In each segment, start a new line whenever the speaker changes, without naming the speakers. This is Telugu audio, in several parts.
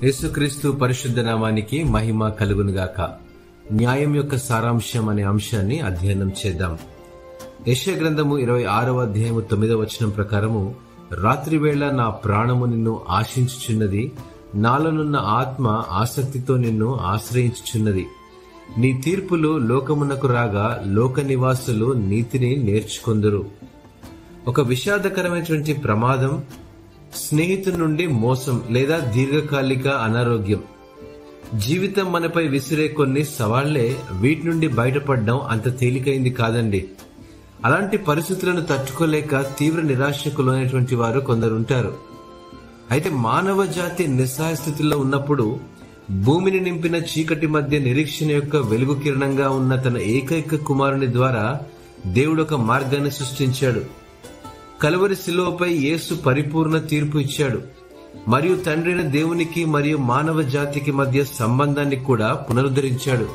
యేసుక్రీస్తు పరిశుద్ధ నామానికి మహిమ కలుగునుగాక. న్యాయం యొక్క సారాంశం అనే అంశాన్ని అధ్యయనం చేద్దాం. యెషయా గ్రంథము 26వ అధ్యాయము 9వ వచనం ప్రకారము, రాత్రివేళ నా ప్రాణము నిన్ను ఆశించుచున్నది, నాలోనున్న ఆత్మ ఆసక్తితో నిన్ను ఆశ్రయించుచున్నది. నీ తీర్పులు లోకమునకు రాగా లోక నివాసులు నీతిని నేర్చుకొందురు. ఒక విషాదకరమైనటువంటి ప్రమాదం, స్నేహితుడి నుండి మోసం లేదా దీర్ఘకాలిక అనారోగ్యం, జీవితం మనపై విసిరే కొన్ని సవాళ్లే వీటి నుండి బయటపడడం అంత తేలికైంది కాదండి. అలాంటి పరిస్థితులను తట్టుకోలేక తీవ్ర నిరాశకు లోనైనటువంటి వారు కొందరుంటారు. అయితే మానవ జాతి నిస్సహాయ స్థితిలో ఉన్నప్పుడు భూమిని నింపిన చీకటి మధ్య నిరీక్షణ యొక్క వెలుగు కిరణంగా ఉన్న తన ఏకైక కుమారుని ద్వారా దేవుడు ఒక మార్గాన్ని సృష్టించాడు. కలువరి శిలువపై యేసు పరిపూర్ణ తీర్పు ఇచ్చాడు మరియు తండ్రైన దేవునికి మరియు మానవ జాతికి మధ్య సంబంధాన్ని కూడా పునరుద్ధరించాడు.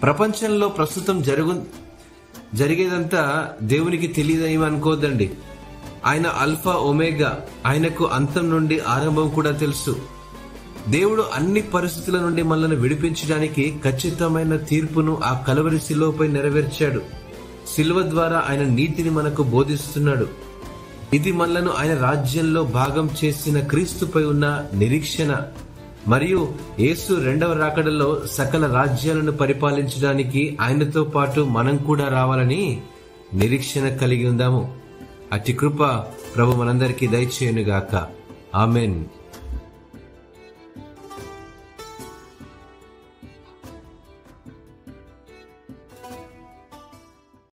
ప్రపంచంలో ప్రస్తుతం జరిగేదంతా దేవునికి తెలియదేమో అనుకోద్దండి. ఆయన అల్ఫా ఒమేగా, ఆయనకు అంతం నుండి ఆరంభం కూడా తెలుసు. దేవుడు అన్ని పరిస్థితుల నుండి మనల్ని విడిపించడానికి ఖచ్చితమైన తీర్పును ఆ కలువరి శిలువపై నెరవేర్చాడు. శిలువ ద్వారా ఆయన నీతిని మనకు బోధిస్తున్నాడు. ఇది మనలను ఆయన రాజ్యంలో భాగం చేసిన క్రీస్తుపై ఉన్న నిరీక్షణ మరియు యేసు రెండవ రాకడలో సకల రాజ్యాలను పరిపాలించడానికి ఆయనతో పాటు మనం కూడా రావాలని నిరీక్షణ కలిగి ఉందాము. అట్టి కృప ప్రభు మనందరికీ దయచేయునుగాక. ఆమెన్.